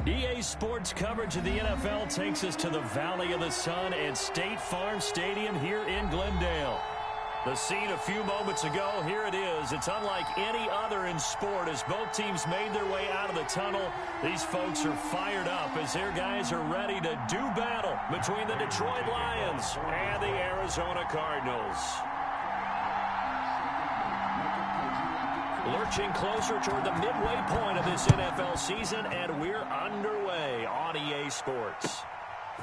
EA Sports coverage of the NFL takes us to the Valley of the Sun and State Farm Stadium here in Glendale. The scene a few moments ago, here it is. It's unlike any other in sport as both teams made their way out of the tunnel. These folks are fired up as their guys are ready to do battle between the Detroit Lions and the Arizona Cardinals. Lurching closer toward the midway point of this NFL season, and we're underway on EA Sports.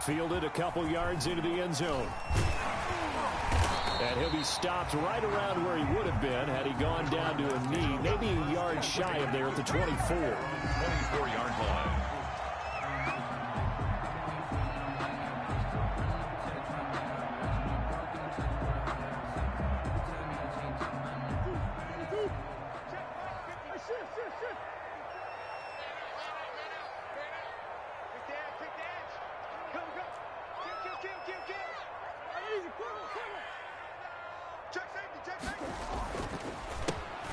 Fielded a couple yards into the end zone. And he'll be stopped right around where he would have been had he gone down to a knee, maybe a yard shy of there at the 24. 24-yard line.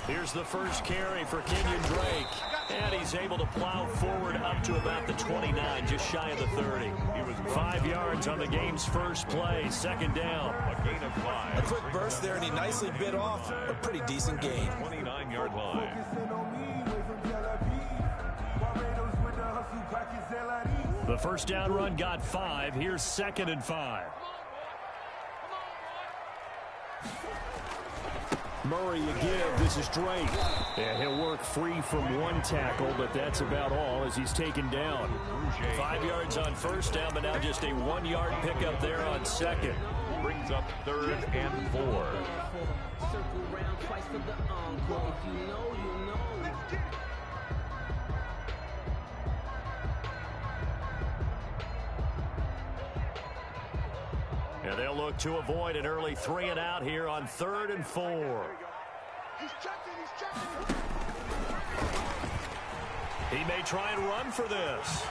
Here's the first carry for Kenyon Drake. And he's able to plow forward up to about the 29, just shy of the 30. He was 5 yards on the game's first play, second down. A gain of 5. A quick burst there, and he nicely bit off a pretty decent gain. 29-yard line. The first down run got 5. Here's 2nd and 5. Murray again. This is Drake. And he'll work free from one tackle, but that's about all as he's taken down. 5 yards on first down, but now just a 1-yard pickup there on second. Brings up 3rd and 4. Circle round twice for the encore. If you know, you know. And they'll look to avoid an early 3 and out here on 3rd and 4. He's checking. He may try and run for this.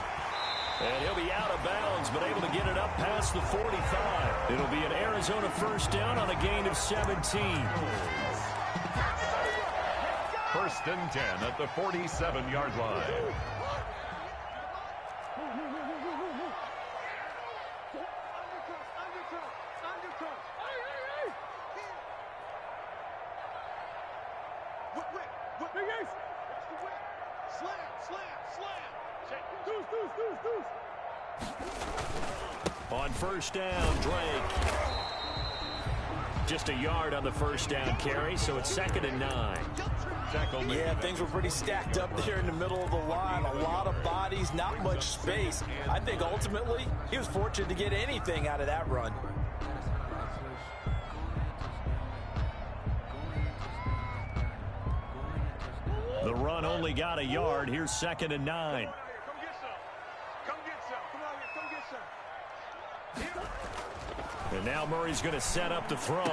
And he'll be out of bounds, but able to get it up past the 45. It'll be an Arizona first down on a gain of 17. 1st and 10 at the 47-yard line. On first down, Drake. Just a yard on the first down carry, so it's 2nd and 9. Yeah, things were pretty stacked up there in the middle of the line. A lot of bodies, not much space. I think ultimately he was fortunate to get anything out of that run. The run only got a yard. Here's 2nd and 9. And now Murray's going to set up the throw.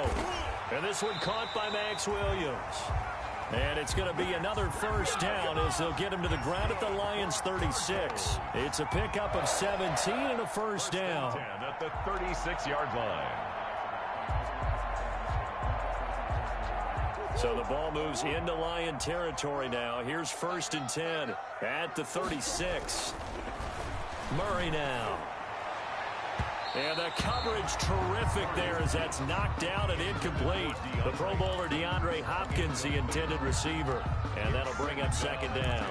And this one caught by Max Williams. And it's going to be another first down as they'll get him to the ground at the Lions' 36. It's a pickup of 17 and a first down. 10 at the 36-yard line. So the ball moves into Lion territory now. Here's 1st and 10 at the 36. Murray now. And the coverage terrific there as that's knocked down and incomplete. The Pro Bowler DeAndre Hopkins, the intended receiver. And that'll bring up 2nd down.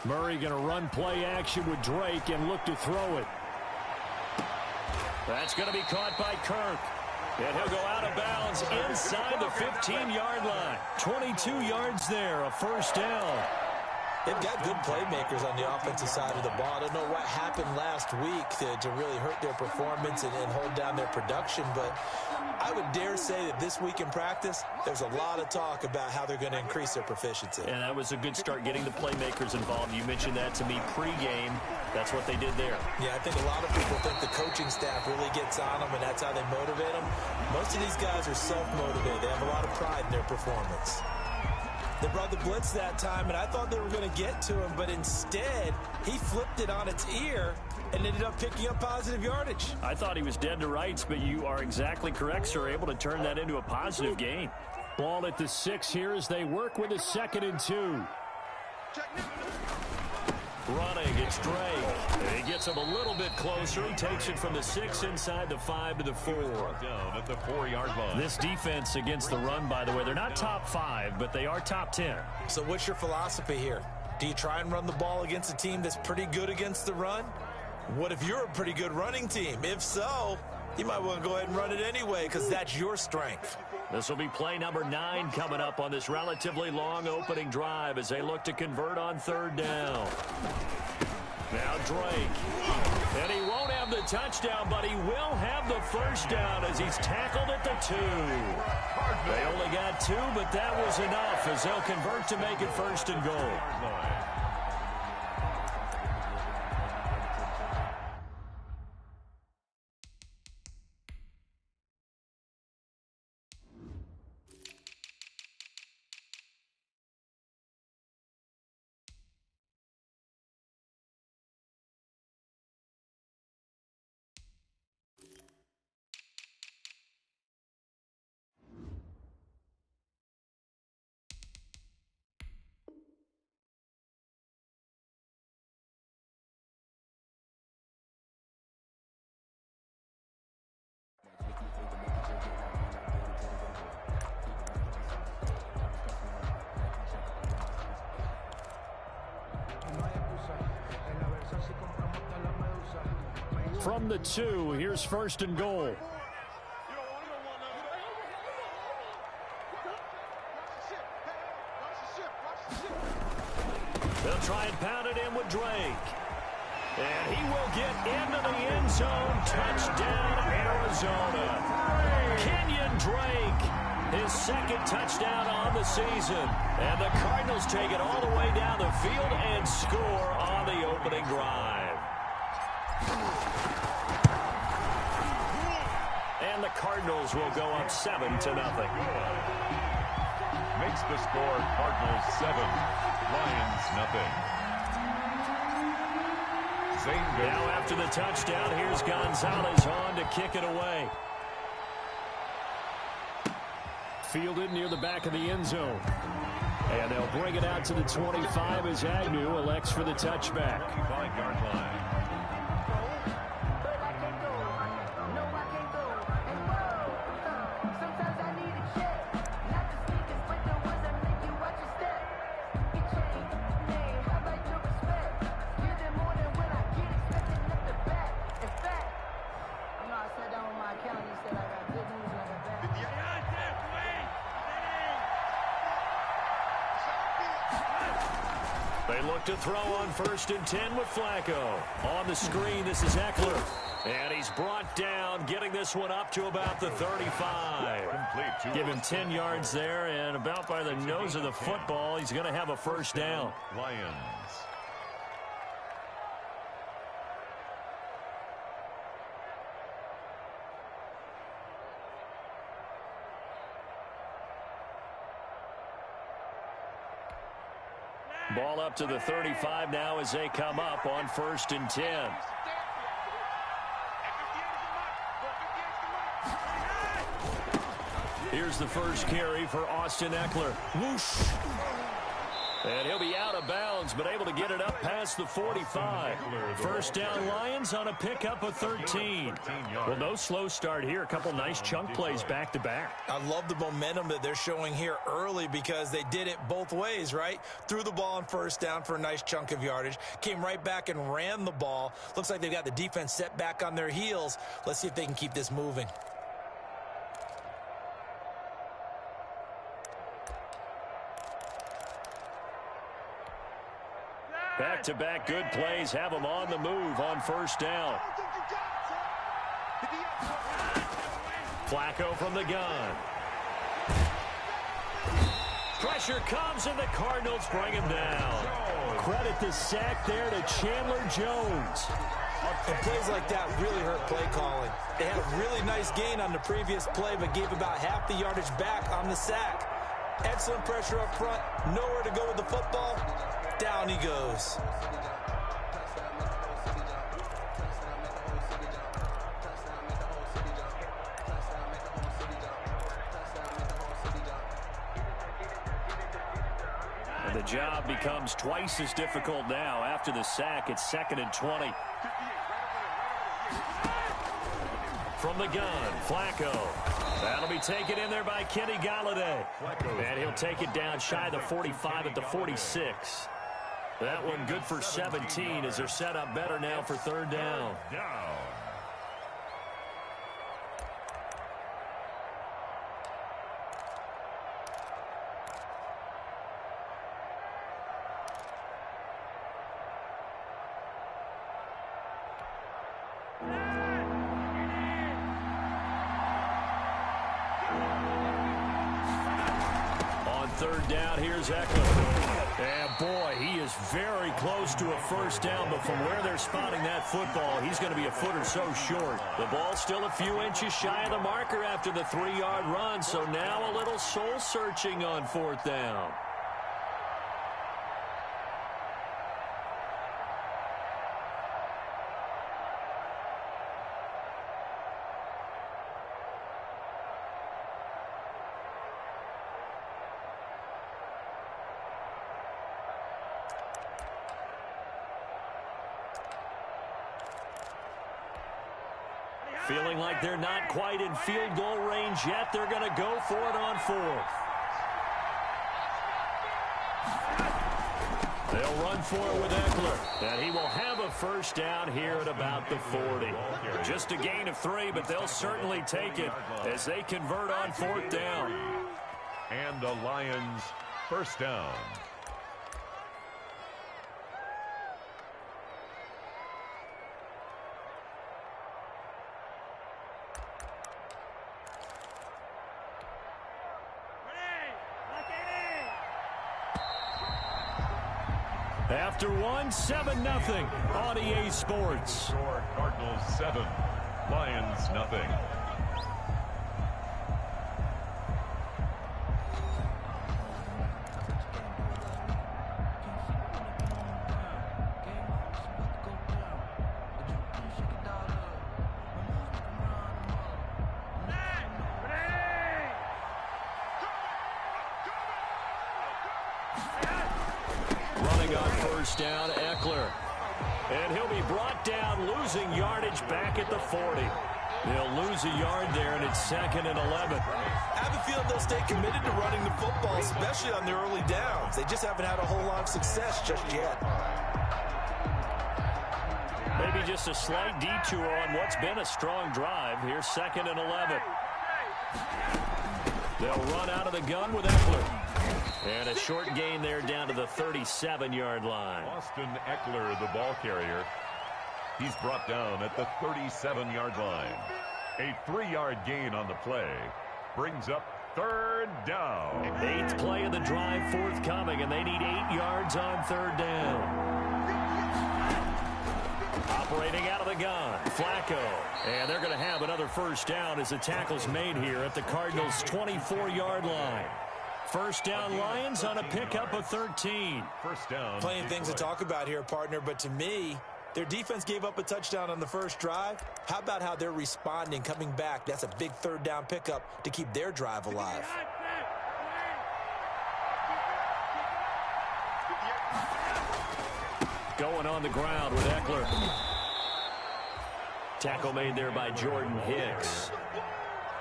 Murray going to run play action with Drake and look to throw it. That's going to be caught by Kirk. And he'll go out of bounds inside the 15-yard line. 22 yards there, a first down. They've got good playmakers on the offensive side of the ball. I don't know what happened last week to really hurt their performance and hold down their production, but I would dare say that this week in practice, there's a lot of talk about how they're going to increase their proficiency. And that was a good start getting the playmakers involved. You mentioned that to me pregame. That's what they did there. Yeah, I think a lot of people think the coaching staff really gets on them, and that's how they motivate them. Most of these guys are self-motivated. They have a lot of pride in their performance. They brought the blitz that time, and I thought they were going to get to him, but instead, he flipped it on its ear and ended up picking up positive yardage. I thought he was dead to rights, but you are exactly correct, sir. Able to turn that into a positive gain. Ball at the 6 here as they work with a 2nd and 2. Running, it's Drake. He gets him a little bit closer. He takes it from the 6 inside the 5 to the 4. Down at the 4-yard line. This defense against the run, by the way, they're not top 5, but they are top 10. So what's your philosophy here? Do you try and run the ball against a team that's pretty good against the run? What if you're a pretty good running team? If so, you might want to go ahead and run it anyway because that's your strength. This will be play number 9 coming up on this relatively long opening drive as they look to convert on 3rd down. Now Drake. And he won't have the touchdown, but he will have the 1st down as he's tackled at the 2. They only got 2, but that was enough as they'll convert to make it 1st and goal. From the 2, here's 1st and goal. They'll try and pound it in with Drake. And he will get into the end zone. Touchdown, Arizona. Kenyon Drake, his 2nd touchdown on the season. And the Cardinals take it all the way down the field and score on the opening drive. And the Cardinals will go up 7-0. Makes the score Cardinals 7, Lions nothing. Now after the touchdown, here's Gonzalez on to kick it away. Fielded near the back of the end zone. And they'll bring it out to the 25 as Agnew elects for the touchback. 5-yard line. They look to throw on 1st and 10 with Flacco. On the screen, this is Eckler. And he's brought down, getting this one up to about the 35. Give him 10 yards there, and about by the nose of the football, he's going to have a 1st down. Lions. Ball up to the 35 now as they come up on 1st and 10. Here's the first carry for Austin Eckler. Whoosh. And he'll be out of bounds, but able to get it up past the 45. 1st down Lions on a pickup of 13. Well, no slow start here. A couple nice chunk plays back-to-back. I love the momentum that they're showing here early because they did it both ways, right? Threw the ball on 1st down for a nice chunk of yardage. Came right back and ran the ball. Looks like they've got the defense set back on their heels. Let's see if they can keep this moving. Back-to-back good plays have them on the move on 1st down. Flacco from the gun. Pressure comes, and the Cardinals bring him down. Credit the sack there to Chandler Jones. And plays like that really hurt play calling. They had a really nice gain on the previous play, but gave about half the yardage back on the sack. Excellent pressure up front. Nowhere to go with the football. Down he goes. And the job becomes twice as difficult now. After the sack, it's 2nd and 20. From the gun, Flacco. That'll be taken in there by Kenny Galladay. And he'll take it down shy of the 45 at the 46. That one good for 17 as they're set up better now for 3rd down. On 3rd down, here's Eckler. And boy, he is very close to a 1st down, but from where they're spotting that football, he's going to be a foot or so short. The ball's still a few inches shy of the marker after the 3-yard run, so now a little soul-searching on 4th down. Feeling like they're not quite in field goal range yet. They're going to go for it on 4th. They'll run for it with Eckler. And he will have a 1st down here at about the 40. Just a gain of 3, but they'll certainly take it as they convert on 4th down. And the Lions 1st down. After 7-0 on EA Sports. Score Cardinals 7, Lions nothing. Running on 1st down, Eckler. And he'll be brought down, losing yardage back at the 40. They'll lose a yard there, and it's 2nd and 11. I have a feeling they'll stay committed to running the football, especially on their early downs. They just haven't had a whole lot of success just yet. Maybe just a slight detour on what's been a strong drive. Here's 2nd and 11. They'll run out of the gun with Eckler. And a short gain there down to the 37-yard line. Austin Eckler, the ball carrier. He's brought down at the 37-yard line. A 3-yard gain on the play brings up 3rd down. 8th play of the drive forthcoming, and they need 8 yards on 3rd down. Operating out of the gun, Flacco. And they're going to have another 1st down as the tackle's made here at the Cardinals' 24-yard line. 1st down Lions on a pickup of 13. 1st down. Plenty of things to talk about here, partner, but to me, their defense gave up a touchdown on the 1st drive. How about how they're responding, coming back? That's a big 3rd down pickup to keep their drive alive. Going on the ground with Eckler. Tackle made there by Jordan Hicks.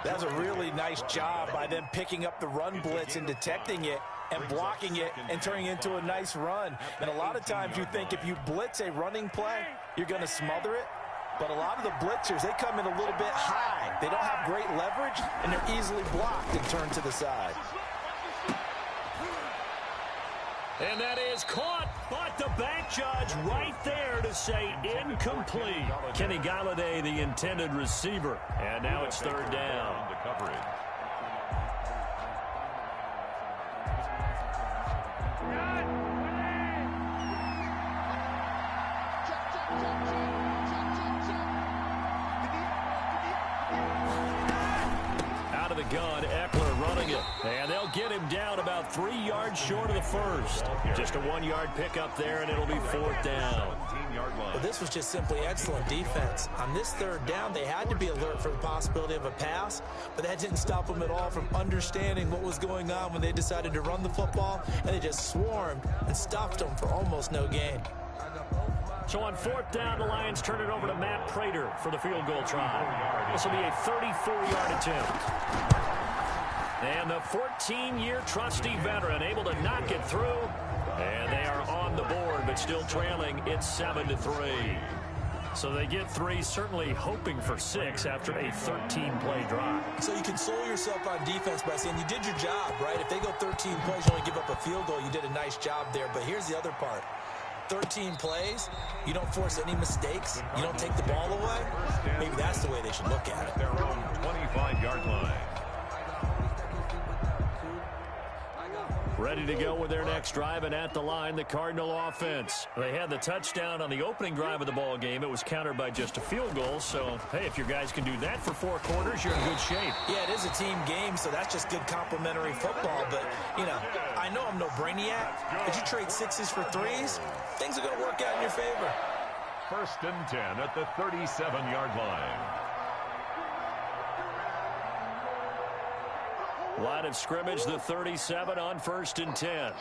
That's a really nice job by them picking up the run blitz and detecting it and blocking it and turning it into a nice run. And a lot of times you think if you blitz a running play, you're going to smother it. But a lot of the blitzers, they come in a little bit high. They don't have great leverage, and they're easily blocked and turned to the side. And that is caught, but the back judge right there to say incomplete. Kenny Galladay, the intended receiver. And now it's 3rd down. The coverage. Out of the gun, Eckler running it. And they'll get him down about about 3 yards short of the first. Just a 1-yard pickup there, and it'll be 4th down. Well, this was just simply excellent defense. On this 3rd down, they had to be alert for the possibility of a pass, but that didn't stop them at all from understanding what was going on when they decided to run the football, and they just swarmed and stuffed them for almost no gain. So on 4th down, the Lions turn it over to Matt Prater for the field goal try. This will be a 34-yard attempt. And the 14-year trusty veteran able to knock it through. And they are on the board, but still trailing. It's 7-3. So they get 3, certainly hoping for 6 after a 13-play drive. So you console yourself on defense by saying you did your job, right? If they go 13 plays, you only give up a field goal, you did a nice job there. But here's the other part. 13 plays, you don't force any mistakes, you don't take the ball away. Maybe that's the way they should look at it. Their own 25-yard line. Ready to go with their next drive, and at the line, the Cardinal offense. They had the touchdown on the opening drive of the ball game. It was countered by just a field goal. So, hey, if your guys can do that for 4 quarters, you're in good shape. Yeah, it is a team game, so that's just good complementary football. But, you know, I know I'm no brainiac, but you trade 6s for 3s, things are going to work out in your favor. 1st and 10 at the 37-yard line. Line of scrimmage, the 37 on 1st and 10.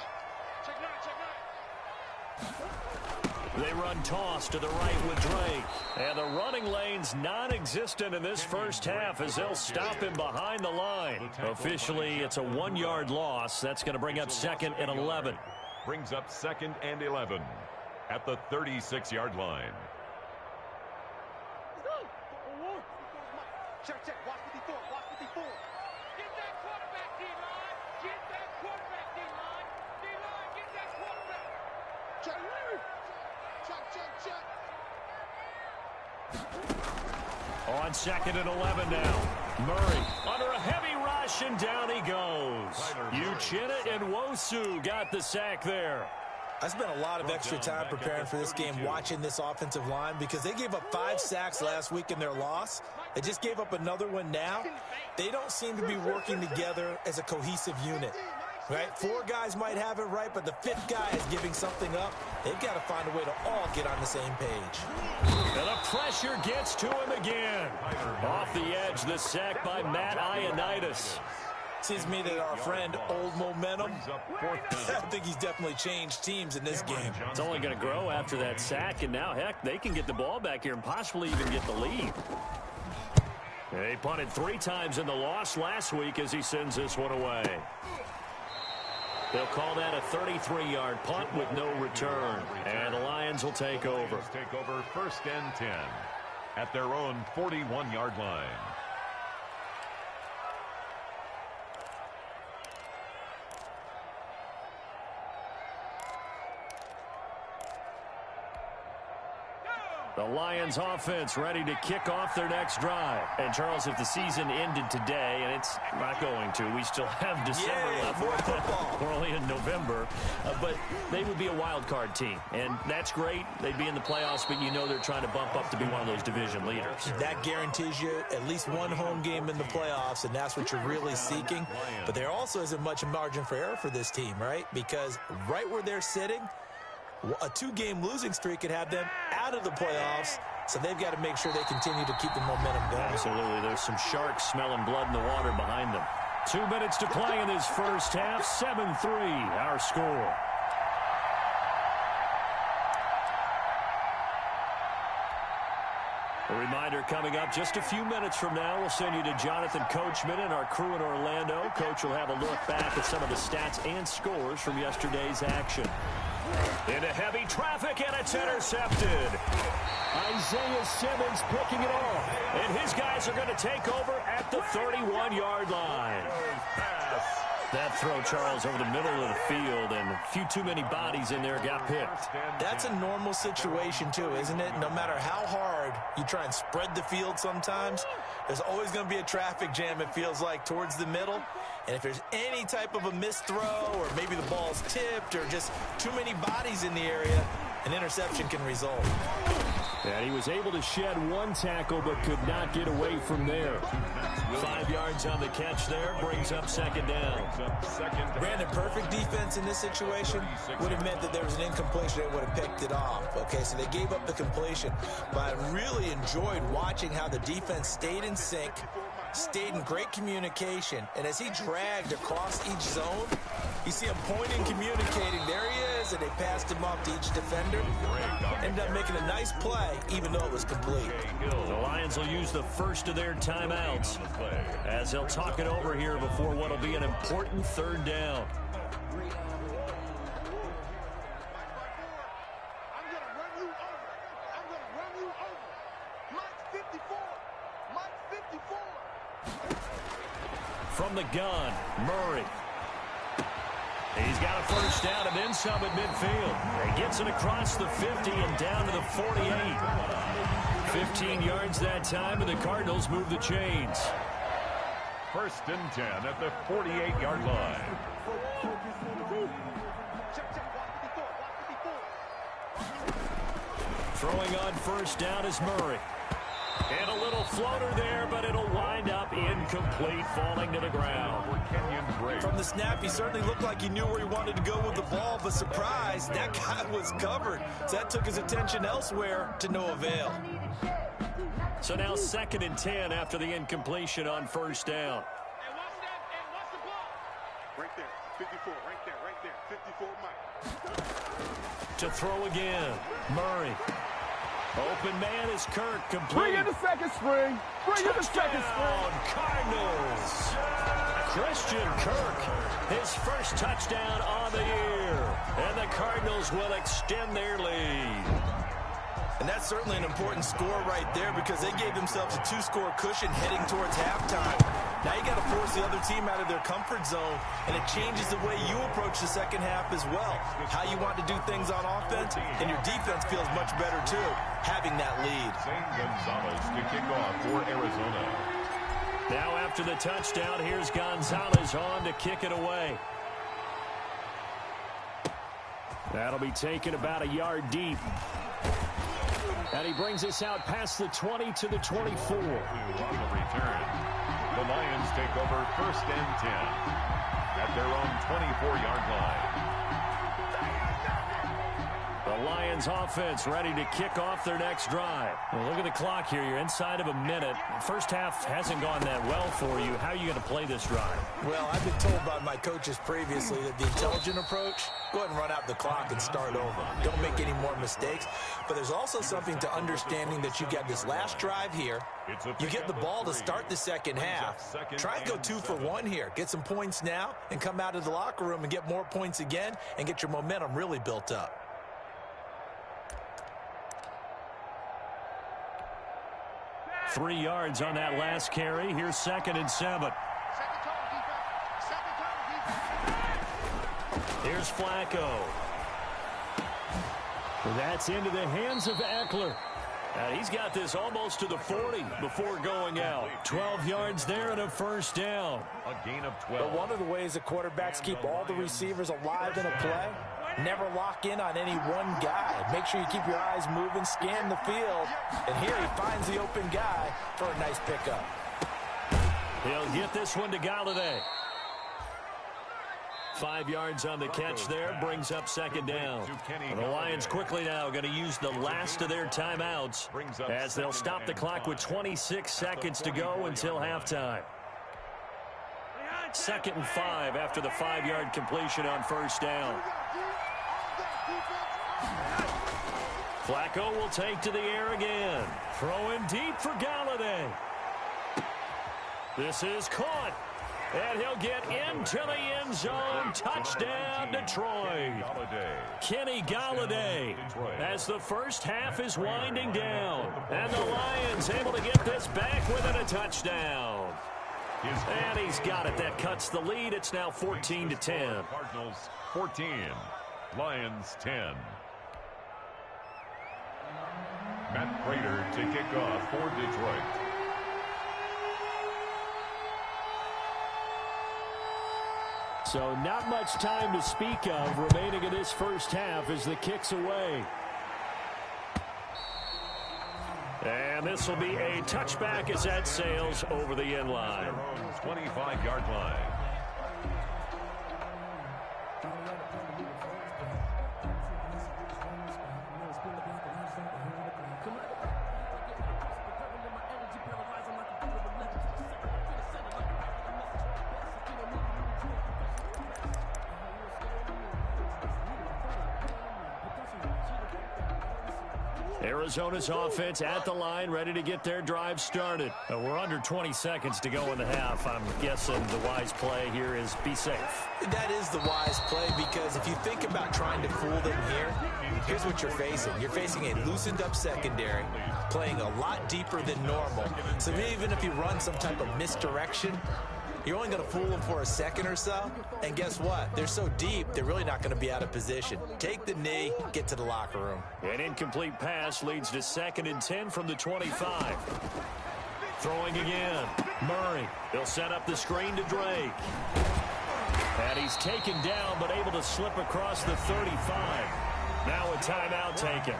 They run toss to the right with Drake. And the running lane's non-existent in this first half as they'll stop him behind the line. Officially, it's a 1-yard loss. That's going to bring up 2nd and 11. Brings up 2nd and 11 at the 36-yard line. Check, watch 54, watch 54. Get that quarterback, D-line. Get that quarterback, D-line. D-line, get that quarterback. Check. On 2nd and 11 now. Murray under a heavy rush, and down he goes. Uchenna and Nwosu got the sack there. I spent a lot of extra time preparing for this game, watching this offensive line, because they gave up 5 sacks last week in their loss. They just gave up another one now. They don't seem to be working together as a cohesive unit, right? 4 guys might have it right, but the 5th guy is giving something up. They've got to find a way to all get on the same page. And the pressure gets to him again. Off the edge, the sack by Matt Ioannidis. Seems to me that our friend, Old Momentum, I think he's definitely changed teams in this game. It's only going to grow after that sack, and now, heck, they can get the ball back here and possibly even get the lead. They punted 3 times in the loss last week as he sends this one away. They'll call that a 33-yard punt with no return, and the Lions will take over. Take over 1st and 10 at their own 41-yard line. The Lions offense ready to kick off their next drive. And, Charles, if the season ended today, and it's not going to, we still have December left. We're only in November. But they would be a wild card team. And that's great. They'd be in the playoffs, but you know they're trying to bump up to be one of those division leaders. That guarantees you at least one home game in the playoffs, and that's what you're really seeking. But there also isn't much margin for error for this team, right? Because right where they're sitting, a 2-game losing streak could have them out of the playoffs, so they've got to make sure they continue to keep the momentum going. Absolutely. There's some sharks smelling blood in the water behind them. 2 minutes to play in this first half. 7-3, our score. A reminder coming up just a few minutes from now, we'll send you to Jonathan Coachman and our crew in Orlando. Coach will have a look back at some of the stats and scores from yesterday's action. Into heavy traffic, and it's intercepted. Isaiah Simmons picking it off. And his guys are going to take over at the 31-yard line. That throw, Charles, over the middle of the field, and a few too many bodies in there got picked. That's a normal situation, too, isn't it? No matter how hard you try and spread the field sometimes, there's always going to be a traffic jam, it feels like, towards the middle. And if there's any type of a missed throw, or maybe the ball's tipped, or just too many bodies in the area, an interception can result. And he was able to shed one tackle but could not get away from there. 5 yards on the catch there, brings up second down. Brandon, perfect defense in this situation would have meant that there was an incompletion. They would have picked it off. Okay, so they gave up the completion. But I really enjoyed watching how the defense stayed in sync, stayed in great communication, and as he dragged across each zone, you see him pointing, communicating. There he is, and they passed him off to each defender. Ended up making a nice play, even though it was complete. The Lions will use the first of their timeouts as they'll talk it over here before what will be an important third down. From the gun, Murray. He's got a first down and then some at midfield. He gets it across the 50 and down to the 48. 15 yards that time, and the Cardinals move the chains. First and 10 at the 48-yard line. Throwing on first down is Murray. And a little floater there, but it'll wind up incomplete, falling to the ground. From the snap, he certainly looked like he knew where he wanted to go with the ball, but surprise, that guy was covered. So that took his attention elsewhere to no avail. So now second and 10 after the incompletion on first down. And watch that, and watch the ball. Right there, 54, right there, 54, Mike. To throw again, Murray. Open man is Kirk, complete. Bring in the second string. Bring in the second string. Cardinals. Christian Kirk, his first touchdown on the year. And the Cardinals will extend their lead. And that's certainly an important score right there because they gave themselves a 2-score cushion heading towards halftime. Now you got to force the other team out of their comfort zone, and it changes the way you approach the second half as well. How you want to do things on offense, and your defense feels much better too, having that lead. Gonzalez to kick off for Arizona. Now after the touchdown, here's Gonzalez on to kick it away. That'll be taken about a yard deep. And he brings us out past the 20 to the 24. On the return, the Lions take over first and 10 at their own 24-yard line. The Lions offense ready to kick off their next drive. Well, look at the clock here. You're inside of a minute. First half hasn't gone that well for you. How are you going to play this drive? Well, I've been told by my coaches previously that the intelligent approach, go ahead and run out the clock and start over. Don't make any more mistakes. But there's also something to understanding that you get this last drive here. You get the ball to start the second half. Try and go 2 for 1 here. Get some points now and come out of the locker room and get more points again and get your momentum really built up. Three yards on that last carry. Here's second and 7. Here's Flacco. That's into the hands of Eckler. And he's got this almost to the 40 before going out. 12 yards there and a first down. A gain of 12. But one of the ways the quarterbacks keep all the receivers alive in a play, never lock in on any one guy. Make sure you keep your eyes moving, scan the field. And here he finds the open guy for a nice pickup. He'll get this one to Galladay. 5 yards on the catch there, brings up second down. And the Lions quickly now going to use the last of their timeouts as they'll stop the clock with 26 seconds to go until halftime. 2nd and 5 after the 5-yard completion on first down. Flacco will take to the air again. Throwing deep for Galladay. This is caught. And he'll get into the end zone. Touchdown, Detroit. Kenny Galladay as the first half is winding down. And the Lions able to get this back within a touchdown. And he's got it. That cuts the lead. It's now 14-10. Cardinals 14, Lions 10. Matt Prater to kick off for Detroit. So not much time to speak of remaining in this first half as the kick's away. And this will be a touchback as that sails over the end line. 25-yard line. Arizona's offense at the line, ready to get their drive started. We're under 20 seconds to go in the half. I'm guessing the wise play here is be safe. That is the wise play, because if you think about trying to fool them here, here's what you're facing. You're facing a loosened up secondary, playing a lot deeper than normal. So even if you run some type of misdirection, you're only going to fool them for a second or so. And guess what? They're so deep, they're really not going to be out of position. Take the knee, get to the locker room. An incomplete pass leads to 2nd and 10 from the 25. Throwing again. Murray. He'll set up the screen to Drake. And he's taken down, but able to slip across the 35. Now a timeout taken.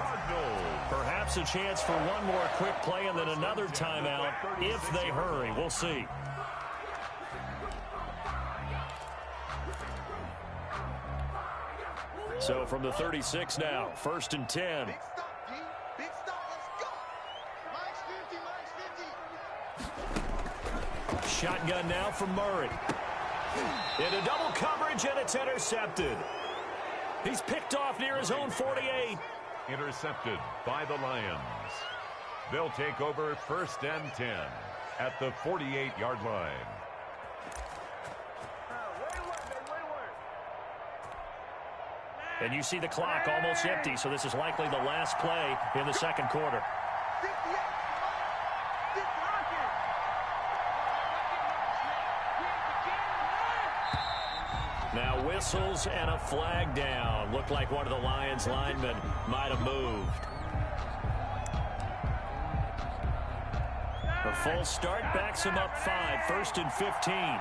Perhaps a chance for one more quick play and then another timeout if they hurry. We'll see. So from the 36 now, 1st and 10. Big stop, D. Big stop. Let's go. -50. Shotgun now from Murray. Into double coverage, and it's intercepted. He's picked off near his own 48. Intercepted by the Lions. They'll take over 1st and 10 at the 48-yard line. And you see the clock almost empty, so this is likely the last play in the second quarter. Now whistles and a flag down. Looked like one of the Lions linemen might have moved. A full start backs him up 5, 1st and 15.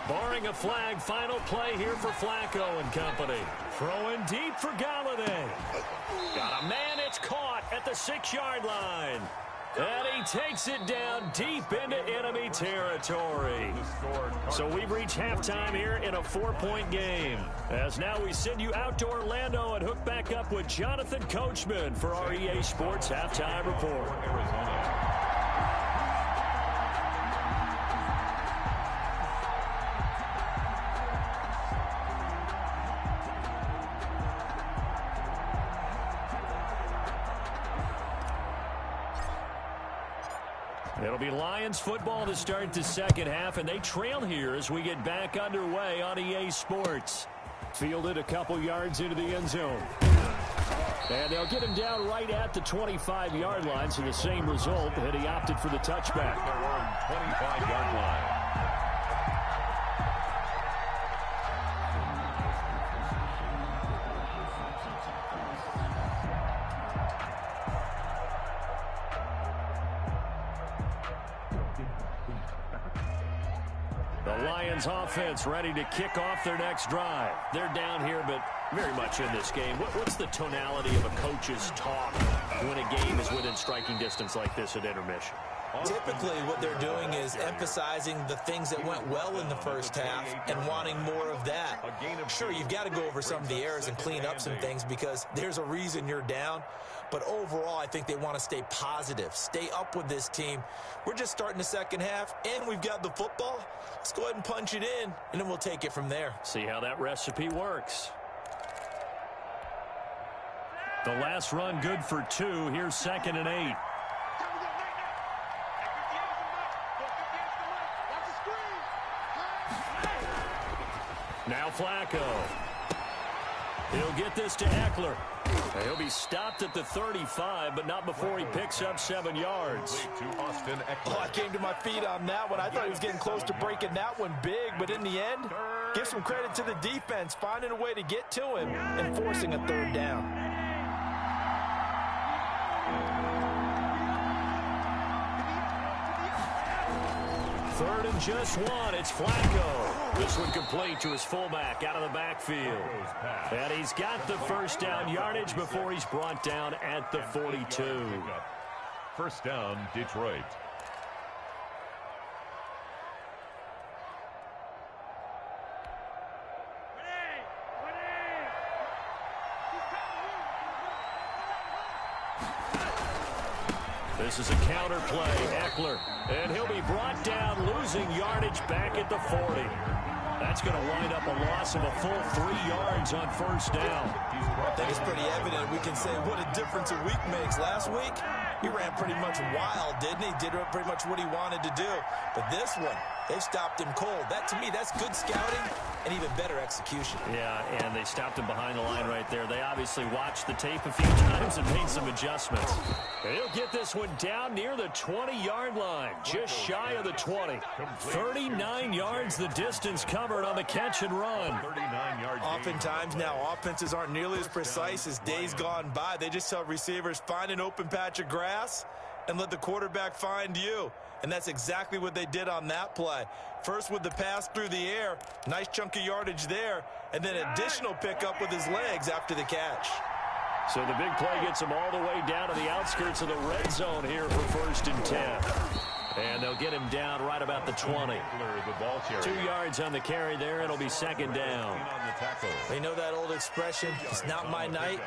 Barring a flag, final play here for Flacco and company. Throwing deep for Galladay. Got a man, it's caught at the 6-yard line. And he takes it down deep into enemy territory. So we've reached halftime here in a 4-point game. As now we send you out to Orlando and hook back up with Jonathan Coachman for our EA Sports Halftime Report. It'll be Lions football to start the second half, and they trail here as we get back underway on EA Sports. Fielded a couple yards into the end zone. And they'll get him down right at the 25-yard line, so the same result, and he opted for the touchback. 25-yard line. The Lions offense ready to kick off their next drive. They're down here, but very much in this game. What's the tonality of a coach's talk when a game is within striking distance like this at intermission? Typically, what they're doing is emphasizing the things that went well in the first half and wanting more of that. Sure, you've got to go over some of the errors and clean up some things because there's a reason you're down. But overall, I think they want to stay positive, stay up with this team. We're just starting the second half, and we've got the football. Let's go ahead and punch it in, and then we'll take it from there. See how that recipe works. The last run good for 2. Here's 2nd and 8. Now Flacco. He'll get this to Eckler. He'll be stopped at the 35, but not before he picks up 7 yards. Oh, I came to my feet on that one. I thought he was getting close to breaking that one big, but in the end, give some credit to the defense, finding a way to get to him and forcing a 3rd down. 3rd and just 1. It's Flacco. This one complete to his fullback out of the backfield. And he's got the first down yardage before he's brought down at the 42. First down, Detroit. This is a counter play, Eckler, and he'll be brought down, losing yardage back at the 40. That's going to wind up a loss of a full 3 yards on first down. I think it's pretty evident. We can say what a difference a week makes. Last week, he ran pretty much wild, didn't he? Did pretty much what he wanted to do. But this one, they've stopped him cold. That, to me, that's good scouting and even better execution. Yeah, and they stopped him behind the line right there. They obviously watched the tape a few times and made some adjustments. And he'll get this one down near the 20-yard line, just shy of the 20. 39 yards the distance covered on the catch and run. 39-yard. Oftentimes now, offenses aren't nearly as precise as days gone by. They just tell receivers, find an open patch of grass and let the quarterback find you. And that's exactly what they did on that play. First with the pass through the air, nice chunk of yardage there, and then additional pickup with his legs after the catch. So the big play gets him all the way down to the outskirts of the red zone here for 1st and 10. And they'll get him down right about the 20. 2 yards on the carry there. It'll be 2nd down. They know that old expression, it's not my night.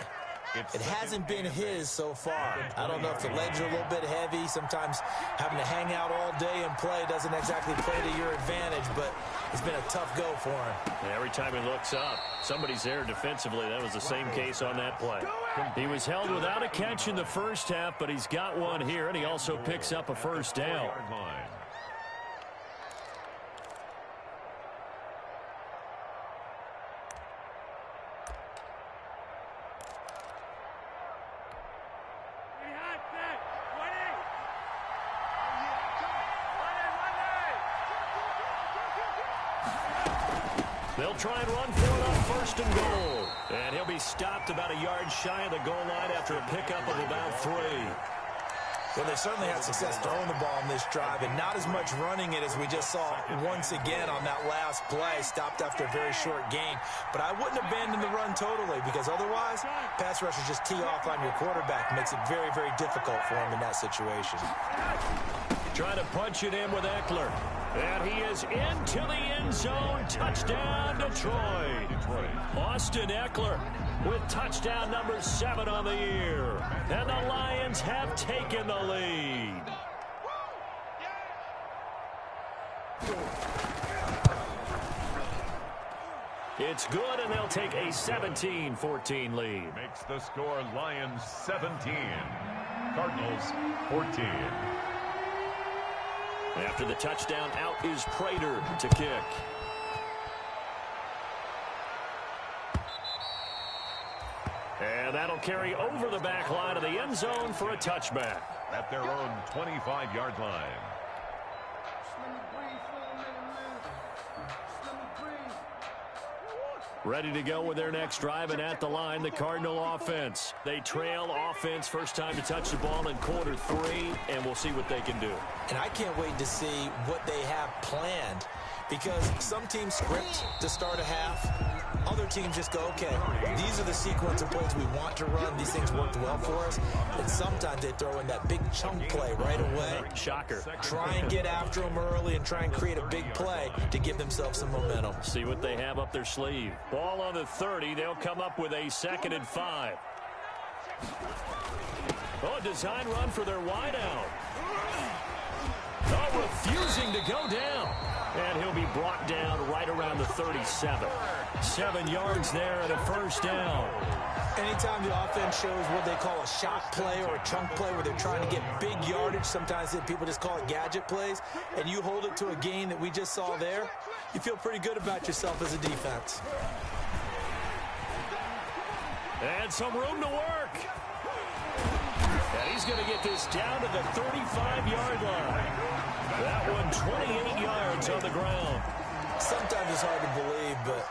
It hasn't been his so far. I don't know if the legs are a little bit heavy. Sometimes having to hang out all day and play doesn't exactly play to your advantage, but it's been a tough go for him. And every time he looks up, somebody's there defensively. That was the same case on that play. He was held without a catch in the first half, but he's got one here, and he also picks up a first down. They'll try and run for it on 1st and goal. And he'll be stopped about a yard shy of the goal line after a pickup of about 3. Well, they certainly had success throwing the ball in this drive and not as much running it as we just saw once again on that last play. Stopped after a very short gain. But I wouldn't abandon the run totally because otherwise, pass rushers just tee off on your quarterback. Makes it very, very difficult for him in that situation. Trying to punch it in with Eckler. And he is into the end zone. Touchdown, Detroit. Austin Eckler with touchdown number 7 on the year. And the Lions have taken the lead. It's good, and they'll take a 17-14 lead. Makes the score Lions 17, Cardinals 14. After the touchdown, out is Prater to kick. And that'll carry over the back line of the end zone for a touchback. At their own 25-yard line. Ready to go with their next drive, and at the line, the Cardinal offense. They trail offense, first time to touch the ball in quarter 3, and we'll see what they can do. And I can't wait to see what they have planned, because some teams script to start a half. Other teams just go, okay, these are the sequence of plays we want to run. These things worked well for us. And sometimes they throw in that big chunk play right away. Shocker. Try and get after them early and try and create a big play to give themselves some momentum. See what they have up their sleeve. Ball on the 30. They'll come up with a 2nd and 5. Oh, design run for their wideout. Oh, refusing to go down. And he'll be brought down right around the 37. 7 yards there and a first down. Anytime the offense shows what they call a shot play or a chunk play where they're trying to get big yardage, sometimes people just call it gadget plays, and you hold it to a gain that we just saw there, you feel pretty good about yourself as a defense. And some room to work. And he's going to get this down to the 35-yard line. That one 28 yards on the ground. Sometimes it's hard to believe, but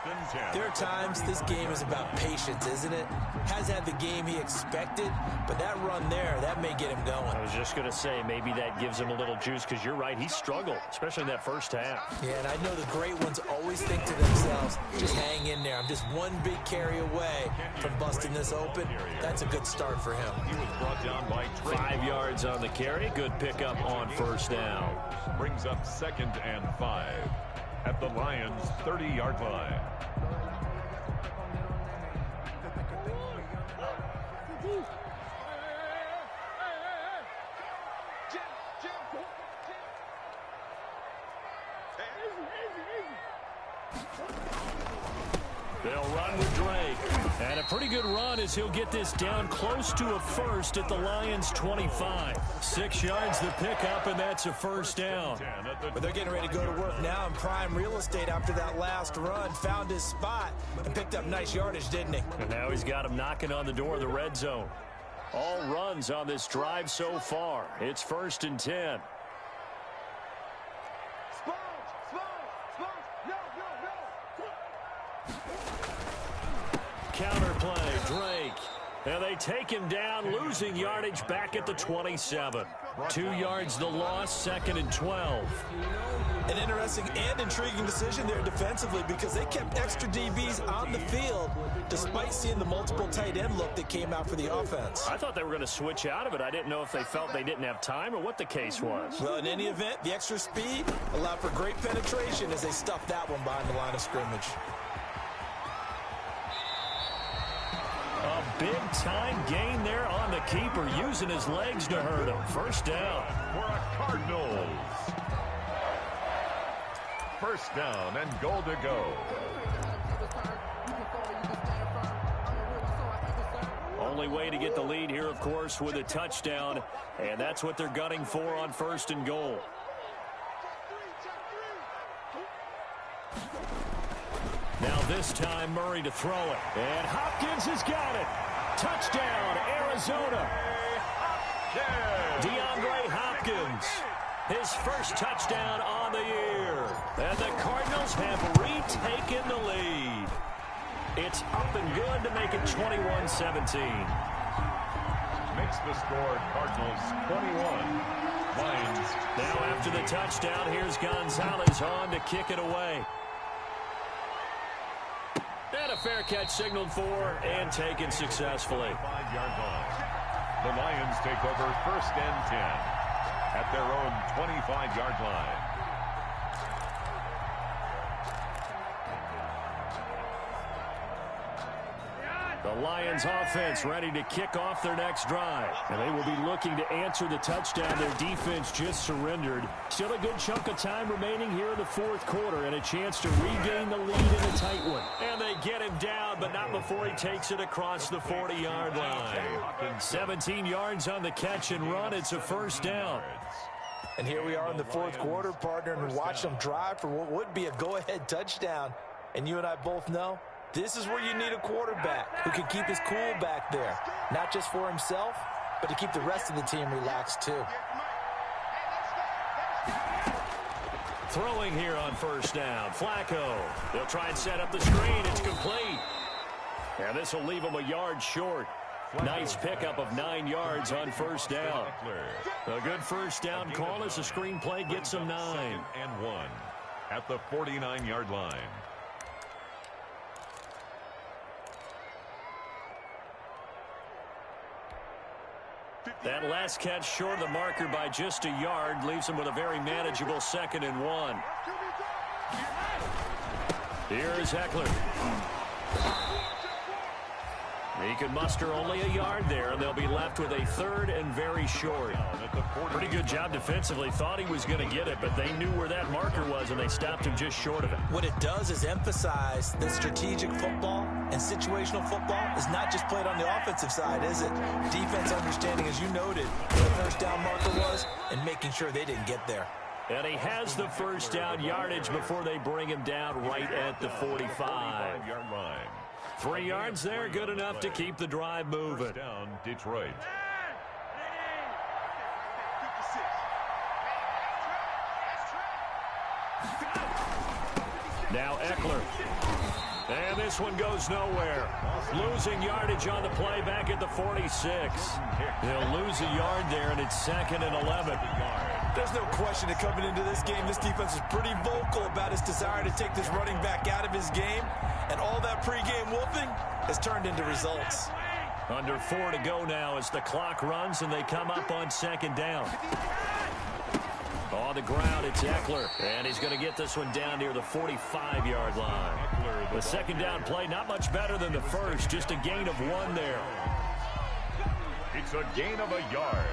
there are times this game is about patience, isn't it? Has had the game he expected, but that run there, that may get him going. I was just going to say, maybe that gives him a little juice, because you're right, he struggled, especially in that first half. Yeah, and I know the great ones always think to themselves, just hang in there. I'm just one big carry away from busting this open. That's a good start for him. He was brought down by 5 yards on the carry. Good pickup on first down. Brings up 2nd and 5 at the Lions' 30-yard line. They'll run with Drake. And a pretty good run as he'll get this down close to a first at the Lions' 25. 6 yards the pickup, and that's a first down. But they're getting ready to go to work now in prime real estate after that last run. Found his spot and picked up nice yardage, didn't he? And now he's got him knocking on the door of the red zone. All runs on this drive so far. It's 1st and 10. Counterplay, Drake. And they take him down, losing yardage back at the 27. 2 yards the loss, 2nd and 12. An interesting and intriguing decision there defensively, because they kept extra DBs on the field despite seeing the multiple tight end look that came out for the offense. I thought they were going to switch out of it. I didn't know if they felt they didn't have time or what the case was. Well, in any event, the extra speed allowed for great penetration as they stuffed that one behind the line of scrimmage. A big-time gain there on the keeper, using his legs to hurt him. First down. For a Cardinals. First down and goal to go. Only way to get the lead here, of course, with a touchdown, and that's what they're gunning for on 1st and goal. Now this time Murray to throw it. And Hopkins has got it. Touchdown, Arizona. DeAndre Hopkins. His first touchdown on the year. And the Cardinals have retaken the lead. It's up and good to make it 21-17. Makes the score Cardinals 21. Lions. Now after the touchdown, here's Gonzalez on to kick it away. And a fair catch signaled for and taken successfully. 5-yard line. The Lions take over 1st and 10 at their own 25-yard line. The Lions offense ready to kick off their next drive. And they will be looking to answer the touchdown their defense just surrendered. Still a good chunk of time remaining here in the 4th quarter and a chance to regain the lead in a tight one. And they get him down, but not before he takes it across the 40-yard line. 17 yards on the catch and run. It's a first down. And here we are in the 4th quarter, partner, and watch them drive for what would be a go-ahead touchdown. And you and I both know this is where you need a quarterback who can keep his cool back there, not just for himself, but to keep the rest of the team relaxed too. Throwing here on first down, Flacco. They'll try and set up the screen. It's complete. And this will leave him a yard short. Nice pickup of 9 yards on first down. A good first down call as the screen play gets him 9. 2nd and 1 at the 49-yard line. That last catch short of the marker by just a yard leaves him with a very manageable 2nd and 1. Here's Eckler. He can muster only a yard there, and they'll be left with a 3rd and very short. Pretty good job defensively. Thought he was going to get it, but they knew where that marker was, and they stopped him just short of it. What it does is emphasize that strategic football and situational football is not just played on the offensive side, is it? Defense understanding, as you noted, where the first down marker was and making sure they didn't get there. And he has the first down yardage before they bring him down right at the 45-yard line. 3 yards there, good enough to keep the drive moving. First down, Detroit. Now Eckler. And this one goes nowhere. Losing yardage on the play back at the 46. They'll lose a yard there, and it's 2nd and 11. There's no question that coming into this game, this defense is pretty vocal about its desire to take this running back out of his game. And all that pregame wolfing has turned into results. Under 4 to go now as the clock runs, and they come up on 2nd down. On the ground, it's Eckler, and he's going to get this one down near the 45-yard line. The 2nd down play, not much better than the first, just a gain of 1 there. It's a gain of a yard,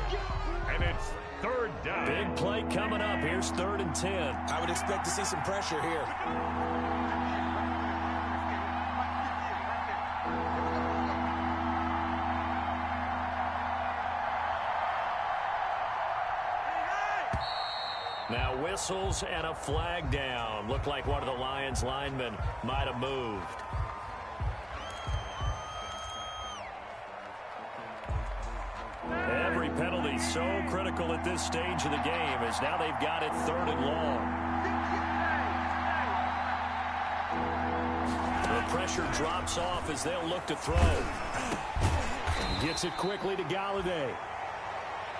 and it's 3rd down. Big play coming up. Here's 3rd and 10. I would expect to see some pressure here. Now whistles and a flag down. Looked like one of the Lions linemen might have moved. Every penalty so critical at this stage of the game as now they've got it 3rd and long. The pressure drops off as they'll look to throw. Gets it quickly to Galladay.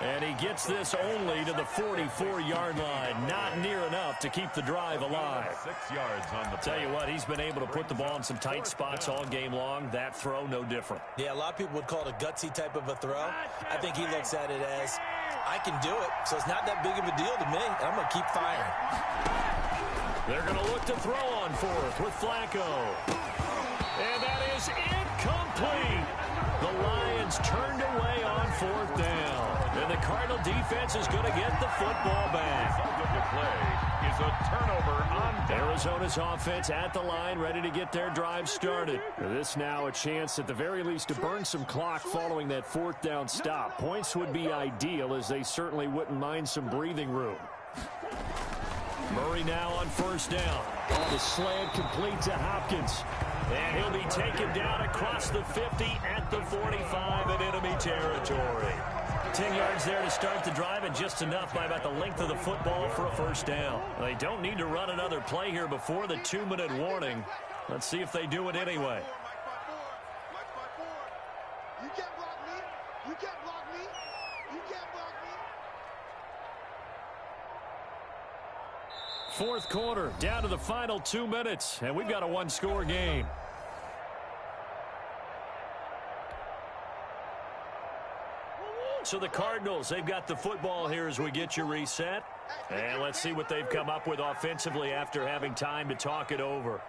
And he gets this only to the 44-yard line. Not near enough to keep the drive alive. 6 yards on the Tell you what, he's been able to put the ball in some tight spots all game long. That throw, no different. Yeah, a lot of people would call it a gutsy type of a throw. I think he looks at it as, I can do it, so it's not that big of a deal to me, and I'm going to keep firing. They're going to look to throw on 4th with Flacco. And that is incomplete. The Lions turned away on 4th down. And the Cardinal defense is going to get the football back. The result of the play is a turnover on down. Arizona's offense at the line, ready to get their drive started. This now a chance at the very least to burn some clock following that 4th down stop. Points would be ideal as they certainly wouldn't mind some breathing room. Murray now on 1st down. The slant complete to Hopkins. And he'll be taken down across the 50 at the 45 in enemy territory. 10 yards there to start the drive, and just enough by about the length of the football for a 1st down. They don't need to run another play here before the 2-minute warning. Let's see if they do it anyway. You can't block me. You can't block me. You can't block me. 4th quarter, down to the final 2 minutes, and we've got a 1-score game. So the Cardinals, they've got the football here as we get you reset. And let's see what they've come up with offensively after having time to talk it over.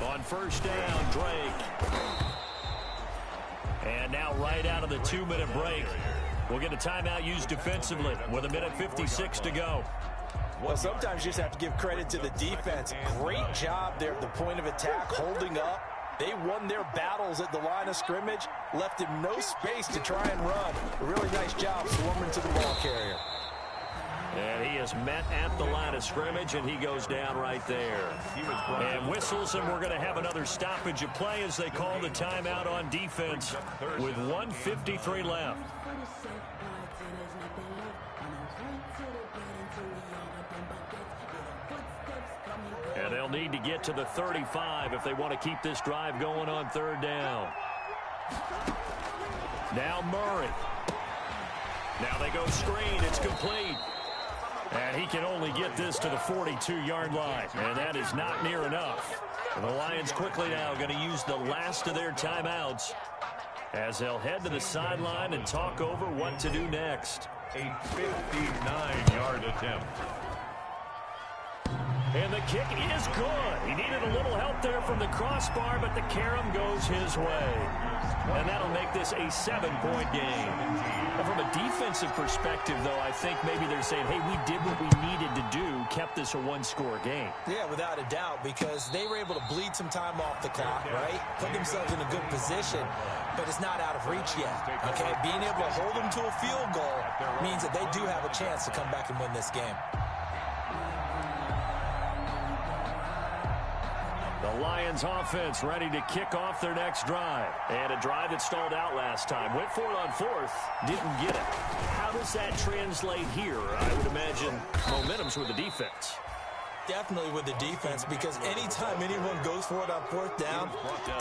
On 1st down, Drake. And now right out of the 2-minute break, we'll get a timeout used defensively with 1:56 to go. Well, sometimes you just have to give credit to the defense. Great job there at the point of attack, holding up. They won their battles at the line of scrimmage, left him no space to try and run. A really nice job swarming to the ball carrier. And he is met at the line of scrimmage, and he goes down right there. And whistles, and we're going to have another stoppage of play as they call the timeout on defense with 1:53 left. And they'll need to get to the 35 if they want to keep this drive going on 3rd down. Now Murray. Now they go screen. It's complete. And he can only get this to the 42-yard line. And that is not near enough. And the Lions quickly now going to use the last of their timeouts as they'll head to the sideline and talk over what to do next. A 59-yard attempt. And the kick is good. He needed a little help there from the crossbar, but the carom goes his way. And that'll make this a 7-point game. And from a defensive perspective, though, I think maybe they're saying, hey, we did what we needed to do, kept this a 1-score game. Yeah, without a doubt, because they were able to bleed some time off the clock, right? Put themselves in a good position, but it's not out of reach yet, okay? Being able to hold them to a field goal means that they do have a chance to come back and win this game. The Lions offense ready to kick off their next drive. And a drive that stalled out last time. Went for it on 4th. Didn't get it. does that translate here? I would imagine momentum's with the defense. Definitely with the defense, because anytime anyone goes for it on fourth down,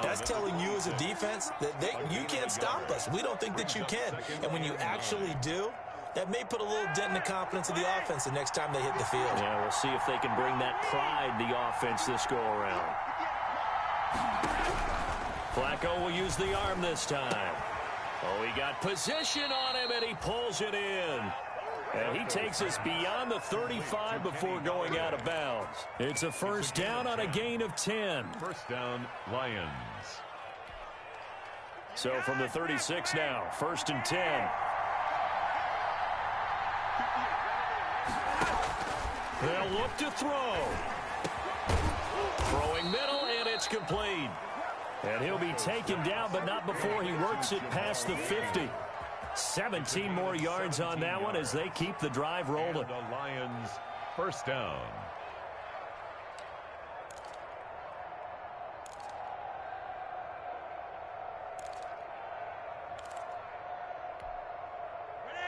that's telling you as a defense that you can't stop us. We don't think that you can. And when you actually do, that may put a little dent in the confidence of the offense the next time they hit the field. Yeah, we'll see if they can bring that pride to the offense this go-around. Flacco will use the arm this time. Oh, he got position on him, and he pulls it in. And he takes us beyond the 35 before going out of bounds. It's a first down on a gain of 10. First down, Lions. So from the 36 now, 1st and 10. They'll look to throw. Throwing middle, and it's complete. And he'll be taken down, but not before he works it past the 50. 17 more yards on that one as they keep the drive rolling. And the Lions, first down.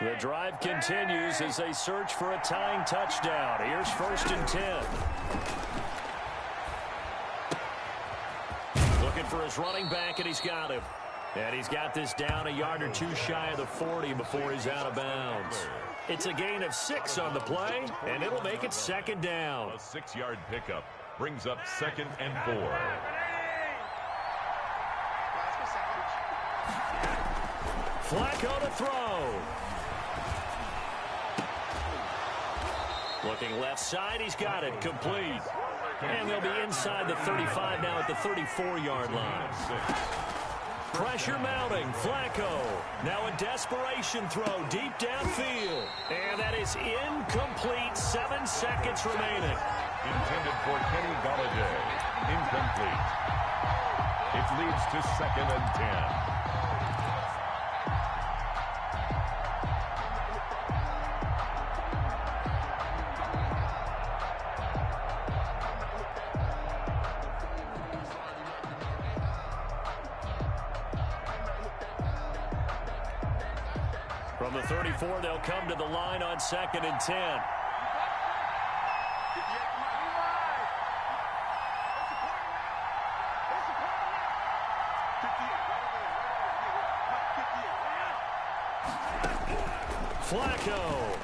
The drive continues as they search for a tying touchdown. Here's 1st and 10. Looking for his running back, and he's got him. And he's got this down a yard or two shy of the 40 before he's out of bounds. It's a gain of 6 on the play, and it'll make it 2nd down. A 6-yard pickup brings up 2nd and 4. Flacco to throw. Looking left side, he's got it, complete. And they'll be inside the 35 now at the 34-yard line. Pressure mounting, Flacco. Now a desperation throw deep downfield. And that is incomplete, 7 seconds remaining. Intended for Kenny Golladay. Incomplete. It leads to 2nd and 10. From the 34, they'll come to the line on 2nd and 10. Flacco.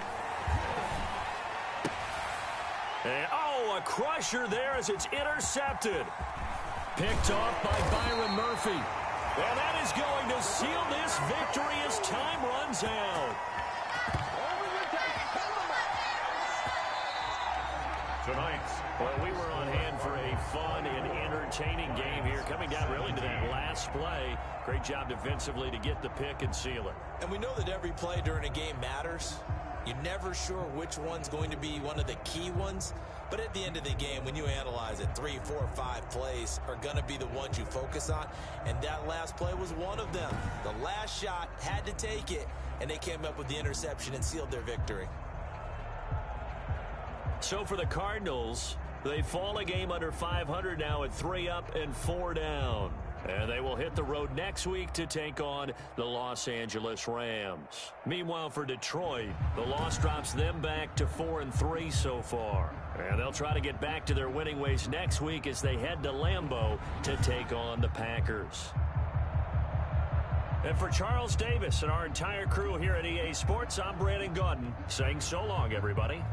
And, a crusher there as it's intercepted. Picked off by Byron Murphy. And that is going to seal this victory as time runs out. Tonight, well, we were on hand for a fun and entertaining game here, coming down really to that last play. Great job defensively to get the pick and seal it. And we know that every play during a game matters. You're never sure which one's going to be one of the key ones. But at the end of the game, when you analyze it, 3, 4, 5 plays are going to be the ones you focus on. And that last play was one of them. The last shot had to take it, and they came up with the interception and sealed their victory. So for the Cardinals, they fall a game under 500 now at 3 up and 4 down. And they will hit the road next week to take on the Los Angeles Rams. Meanwhile, for Detroit, the loss drops them back to 4-3 so far. And they'll try to get back to their winning ways next week as they head to Lambeau to take on the Packers. And for Charles Davis and our entire crew here at EA Sports, I'm Brandon Gaudin saying so long, everybody.